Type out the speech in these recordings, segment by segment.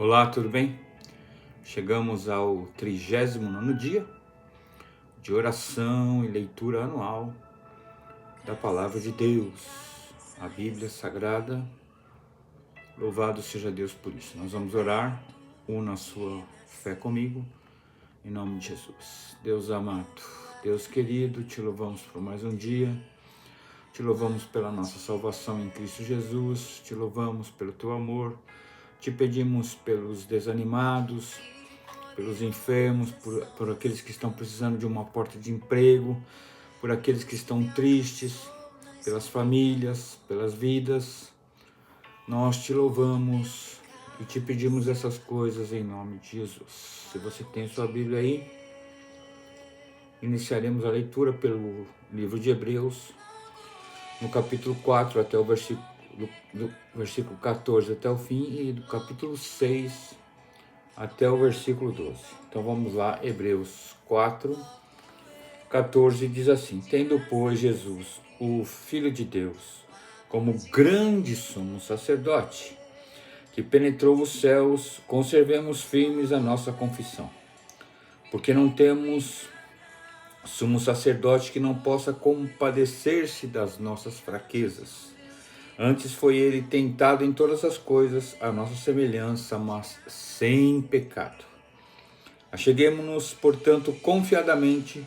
Olá, tudo bem? Chegamos ao 39º dia de oração e leitura anual da Palavra de Deus, a Bíblia Sagrada. Louvado seja Deus por isso. Nós vamos orar, una a sua fé comigo, em nome de Jesus. Deus amado, Deus querido, te louvamos por mais um dia, te louvamos pela nossa salvação em Cristo Jesus, te louvamos pelo teu amor, te pedimos pelos desanimados, pelos enfermos, por aqueles que estão precisando de uma porta de emprego, por aqueles que estão tristes, pelas famílias, pelas vidas. Nós te louvamos e te pedimos essas coisas em nome de Jesus. Se você tem sua Bíblia aí, iniciaremos a leitura pelo livro de Hebreus, no capítulo 4 até o versículo 14 até o fim, e do capítulo 6 até o versículo 12. Então vamos lá, Hebreus 4, 14 diz assim: Tendo, pois, Jesus, o Filho de Deus, como grande sumo sacerdote, que penetrou os céus, conservemos firmes a nossa confissão. Porque não temos sumo sacerdote que não possa compadecer-se das nossas fraquezas. Antes foi ele tentado em todas as coisas, a nossa semelhança, mas sem pecado. Acheguemo-nos, portanto, confiadamente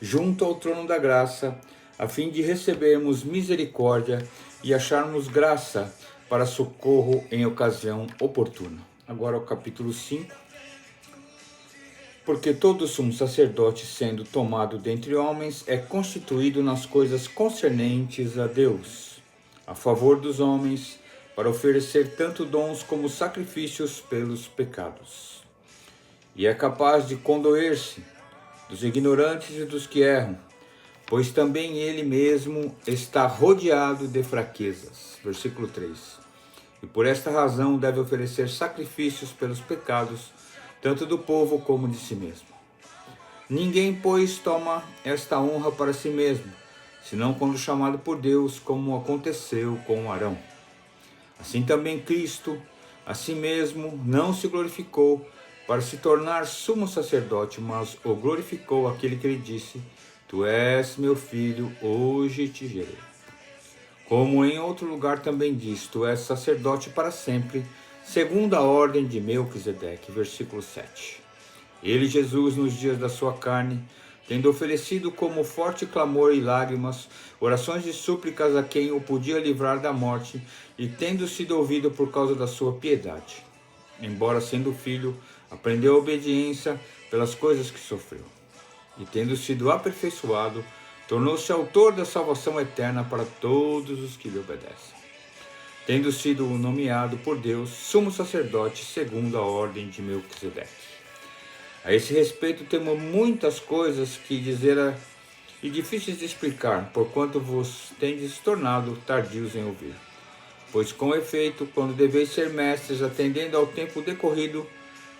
junto ao trono da graça, a fim de recebermos misericórdia e acharmos graça para socorro em ocasião oportuna. Agora o capítulo 5. Porque todo sumo sacerdote, sendo tomado dentre homens, é constituído nas coisas concernentes a Deus, a favor dos homens, para oferecer tanto dons como sacrifícios pelos pecados. E é capaz de condoer-se dos ignorantes e dos que erram, pois também ele mesmo está rodeado de fraquezas. Versículo 3. E por esta razão deve oferecer sacrifícios pelos pecados, tanto do povo como de si mesmo. Ninguém, pois, toma esta honra para si mesmo, senão quando chamado por Deus, como aconteceu com Arão. Assim também Cristo, a si mesmo, não se glorificou para se tornar sumo sacerdote, mas o glorificou aquele que lhe disse: Tu és meu filho, hoje te gerei. Como em outro lugar também diz: Tu és sacerdote para sempre, segundo a ordem de Melquisedeque. Versículo 7. Ele, Jesus, nos dias da sua carne, tendo oferecido como forte clamor e lágrimas, orações e súplicas a quem o podia livrar da morte, e tendo sido ouvido por causa da sua piedade, embora sendo filho, aprendeu a obediência pelas coisas que sofreu. E tendo sido aperfeiçoado, tornou-se autor da salvação eterna para todos os que lhe obedecem. Tendo sido nomeado por Deus sumo sacerdote segundo a ordem de Melquisedeque. A esse respeito temos muitas coisas que dizer e difíceis de explicar, porquanto vos tendes tornado tardios em ouvir. Pois com efeito, quando deveis ser mestres, atendendo ao tempo decorrido,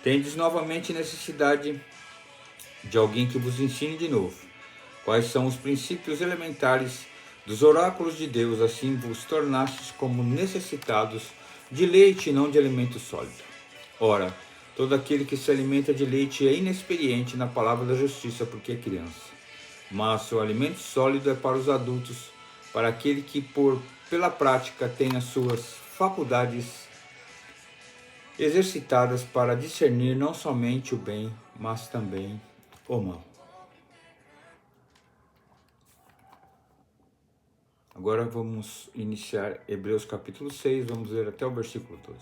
tendes novamente necessidade de alguém que vos ensine de novo quais são os princípios elementares dos oráculos de Deus, assim vos tornastes como necessitados de leite e não de alimento sólido. Ora, todo aquele que se alimenta de leite é inexperiente na palavra da justiça, porque é criança. Mas o alimento sólido é para os adultos, para aquele que pela prática tem as suas faculdades exercitadas para discernir não somente o bem, mas também o mal. Agora vamos iniciar Hebreus capítulo 6, vamos ler até o versículo 12.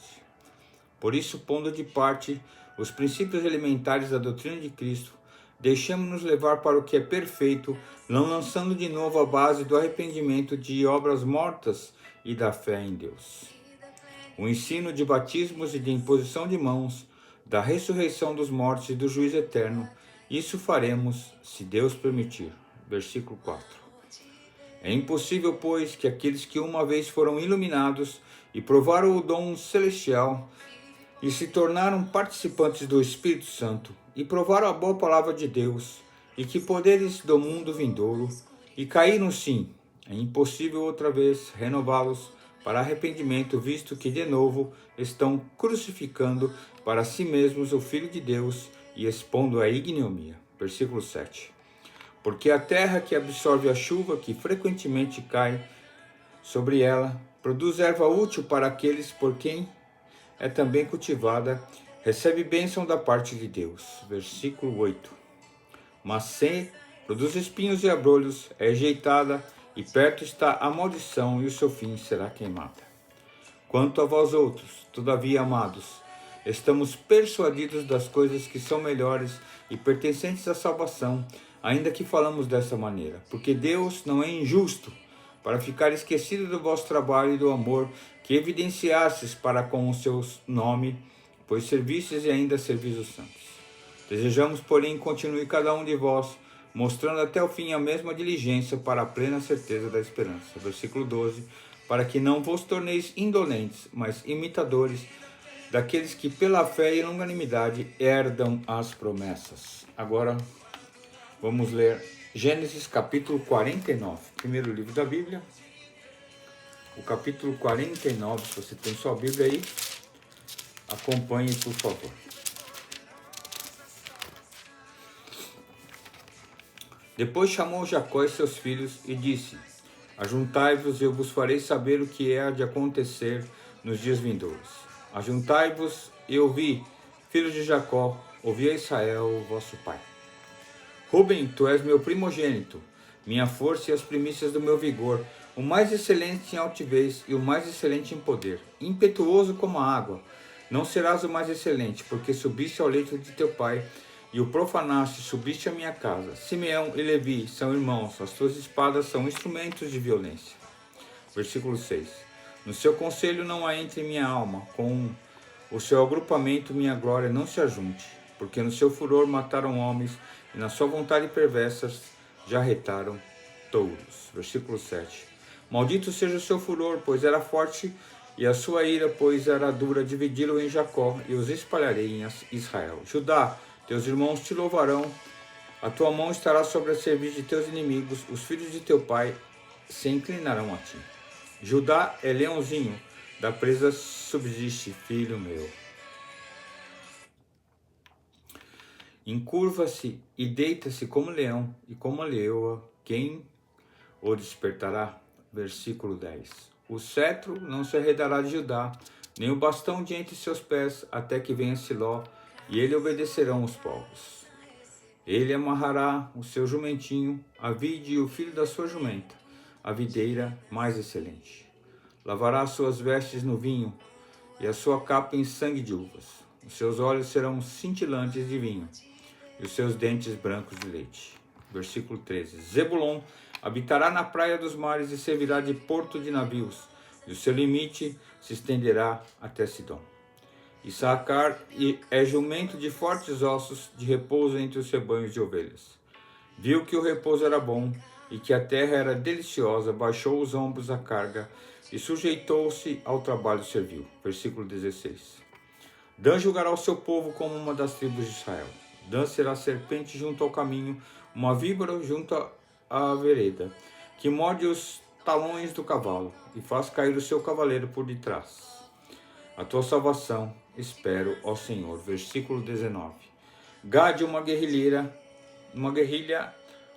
Por isso, pondo de parte os princípios elementares da doutrina de Cristo, deixemos-nos levar para o que é perfeito, não lançando de novo a base do arrependimento de obras mortas e da fé em Deus. O ensino de batismos e de imposição de mãos, da ressurreição dos mortos e do juízo eterno, isso faremos, se Deus permitir. Versículo 4. É impossível, pois, que aqueles que uma vez foram iluminados e provaram o dom celestial e se tornaram participantes do Espírito Santo e provaram a boa palavra de Deus e que poderes do mundo vindouro e caíram sim, é impossível outra vez renová-los para arrependimento, visto que de novo estão crucificando para si mesmos o Filho de Deus e expondo a ignomia. Versículo 7. Porque a terra que absorve a chuva que frequentemente cai sobre ela, produz erva útil para aqueles por quem é também cultivada, recebe bênção da parte de Deus. Versículo 8. Mas se produz espinhos e abrolhos, é rejeitada, e perto está a maldição, e o seu fim será queimada. Quanto a vós outros, todavia, amados, estamos persuadidos das coisas que são melhores e pertencentes à salvação, ainda que falamos dessa maneira, porque Deus não é injusto para ficar esquecido do vosso trabalho e do amor que evidenciastes para com o seu nome, pois servistes e ainda servis os santos. Desejamos, porém, continue cada um de vós, mostrando até o fim a mesma diligência para a plena certeza da esperança. Versículo 12. Para que não vos torneis indolentes, mas imitadores daqueles que pela fé e longanimidade herdam as promessas. Agora vamos ler Gênesis capítulo 49, primeiro livro da Bíblia. O capítulo 49, se você tem sua Bíblia aí, acompanhe por favor. Depois chamou Jacó e seus filhos e disse: Ajuntai-vos, eu vos farei saber o que é de acontecer nos dias vindouros. Ajuntai-vos e ouvi, filhos de Jacó, ouvi a Israel, vosso pai. Rúben, tu és meu primogênito, minha força e as primícias do meu vigor, o mais excelente em altivez e o mais excelente em poder, impetuoso como a água. Não serás o mais excelente, porque subiste ao leito de teu pai, e o profanaste, subiste à minha casa. Simeão e Levi são irmãos, as tuas espadas são instrumentos de violência. Versículo 6. No seu conselho não há entre minha alma, com o seu agrupamento minha glória não se ajunte, porque no seu furor mataram homens, e na sua vontade perversas já retaram touros. Versículo 7. Maldito seja o seu furor, pois era forte, e a sua ira, pois era dura, dividiram em Jacó, e os espalharei em Israel. Judá, teus irmãos te louvarão, a tua mão estará sobre a cerviz de teus inimigos, os filhos de teu pai se inclinarão a ti. Judá é leãozinho, da presa subsiste, filho meu. Encurva-se e deita-se como leão, e como a leoa, quem o despertará? Versículo 10. O cetro não se arredará de Judá, nem o bastão diante de seus pés, até que venha Siló, e ele obedecerão os povos. Ele amarrará o seu jumentinho, a vide e o filho da sua jumenta, a videira mais excelente. Lavará suas vestes no vinho, e a sua capa em sangue de uvas. Os seus olhos serão cintilantes de vinho, e os seus dentes brancos de leite. Versículo 13. Zebulon habitará na praia dos mares e servirá de porto de navios, e o seu limite se estenderá até Sidom. Issacar é jumento de fortes ossos, de repouso entre os rebanhos de ovelhas. Viu que o repouso era bom e que a terra era deliciosa, baixou os ombros à carga e sujeitou-se ao trabalho servil. Versículo 16. Dan julgará o seu povo como uma das tribos de Israel. Dan será serpente junto ao caminho, uma víbora junto à vereda, que morde os talões do cavalo e faz cair o seu cavaleiro por detrás. A tua salvação espero, ó Senhor. Versículo 19. Gade, uma guerrilha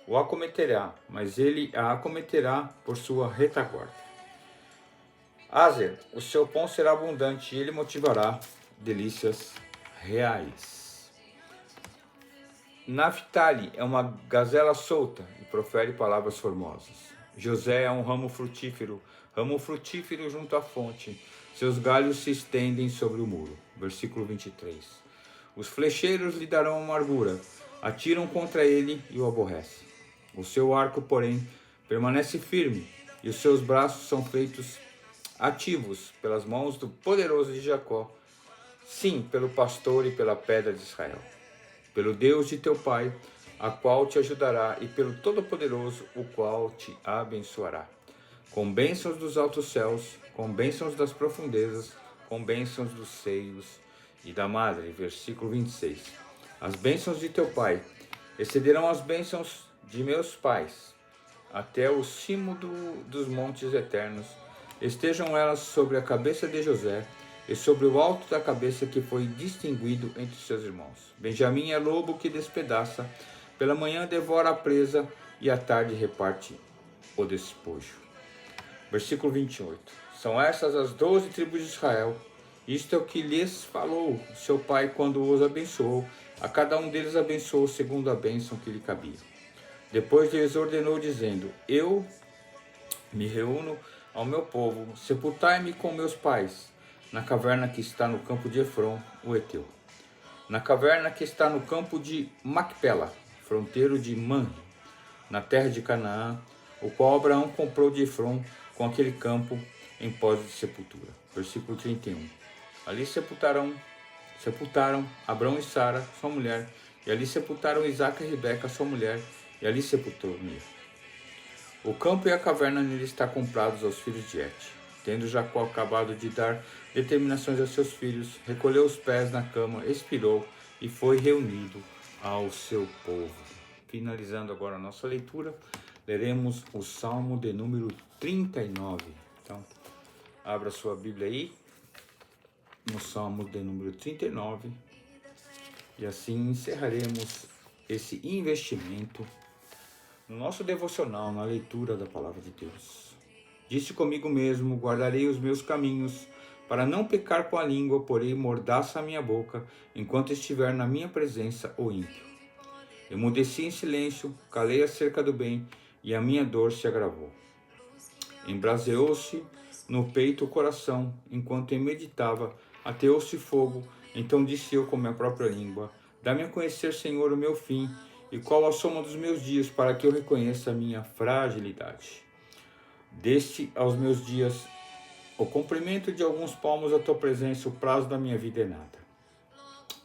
o acometerá, mas ele a acometerá por sua retaguarda. Azer, o seu pão será abundante e ele motivará delícias reais. Naphtali é uma gazela solta e profere palavras formosas. José é um ramo frutífero junto à fonte. Seus galhos se estendem sobre o muro. Versículo 23. Os flecheiros lhe darão amargura, atiram contra ele e o aborrecem. O seu arco, porém, permanece firme, e os seus braços são feitos ativos pelas mãos do poderoso de Jacó, sim, pelo pastor e pela pedra de Israel, pelo Deus de teu pai, a qual te ajudará, e pelo Todo-Poderoso, o qual te abençoará. Com bênçãos dos altos céus, com bênçãos das profundezas, com bênçãos dos seios e da madre. Versículo 26. As bênçãos de teu pai excederão as bênçãos de meus pais, até o cimo dos montes eternos, Estejam elas sobre a cabeça de José, e sobre o alto da cabeça que foi distinguido entre seus irmãos. Benjamim é lobo que despedaça, pela manhã devora a presa, e à tarde reparte o despojo. Versículo 28. São essas as 12 tribos de Israel. Isto é o que lhes falou seu pai quando os abençoou. A cada um deles abençoou segundo a bênção que lhe cabia. Depois lhes ordenou, dizendo: Eu me reúno ao meu povo, sepultai-me com meus pais, na caverna que está no campo de Efron, o Eteu, na caverna que está no campo de Macpela, fronteiro de Manre, na terra de Canaã, o qual Abraão comprou de Efron com aquele campo em pós de sepultura. Versículo 31. Ali sepultaram Abraão e Sara, sua mulher, e ali sepultaram Isaque e Rebeca, sua mulher, e ali sepultou Nia. O campo e a caverna nele está comprados aos filhos de Et. Tendo Jacó acabado de dar determinações a seus filhos, recolheu os pés na cama, expirou e foi reunido ao seu povo. Finalizando agora a nossa leitura, leremos o Salmo de número 39. Então, abra sua Bíblia aí, no Salmo de número 39, e assim encerraremos esse investimento no nosso devocional, na leitura da Palavra de Deus. Disse comigo mesmo: guardarei os meus caminhos, para não pecar com a língua, porém mordaça a minha boca, enquanto estiver na minha presença o ímpio. Emudeci em silêncio, calei acerca do bem, e a minha dor se agravou. Embraseou-se no peito o coração, enquanto eu meditava, ateou-se fogo, então disse eu com minha própria língua: dá-me a conhecer, Senhor, o meu fim, e qual a soma dos meus dias, para que eu reconheça a minha fragilidade. Deste aos meus dias o comprimento de alguns palmos à tua presença, o prazo da minha vida é nada.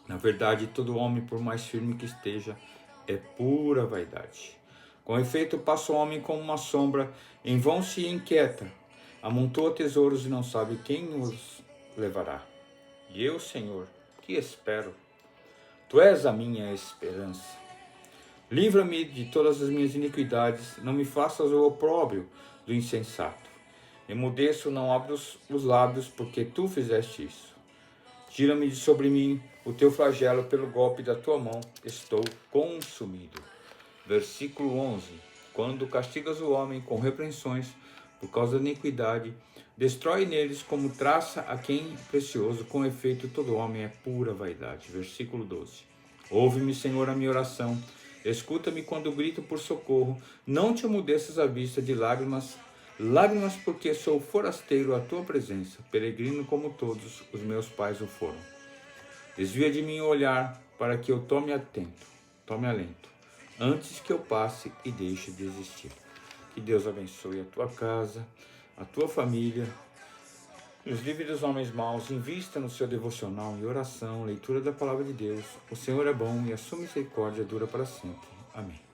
Na verdade, todo homem, por mais firme que esteja, é pura vaidade. Com efeito, passa o homem como uma sombra, em vão se inquieta, amontoa tesouros e não sabe quem os levará. E eu, Senhor, que espero? Tu és a minha esperança. Livra-me de todas as minhas iniquidades, não me faças o opróbrio do insensato. Emudeço, não abro os lábios, porque tu fizeste isso. Tira-me de sobre mim o teu flagelo, pelo golpe da tua mão estou consumido. Versículo 11. Quando castigas o homem com repreensões por causa da iniquidade, destrói neles como traça a quem precioso, com efeito todo homem é pura vaidade. Versículo 12. Ouve-me, Senhor, a minha oração, escuta-me quando grito por socorro, não te emudeças à vista de lágrimas, porque sou forasteiro à tua presença, peregrino como todos os meus pais o foram. Desvia de mim o olhar, para que eu tome alento, antes que eu passe e deixe de existir. Que Deus abençoe a tua casa, a tua família, nos livre dos homens maus, invista no seu devocional e oração, leitura da palavra de Deus. O Senhor é bom e a sua misericórdia dura para sempre. Amém.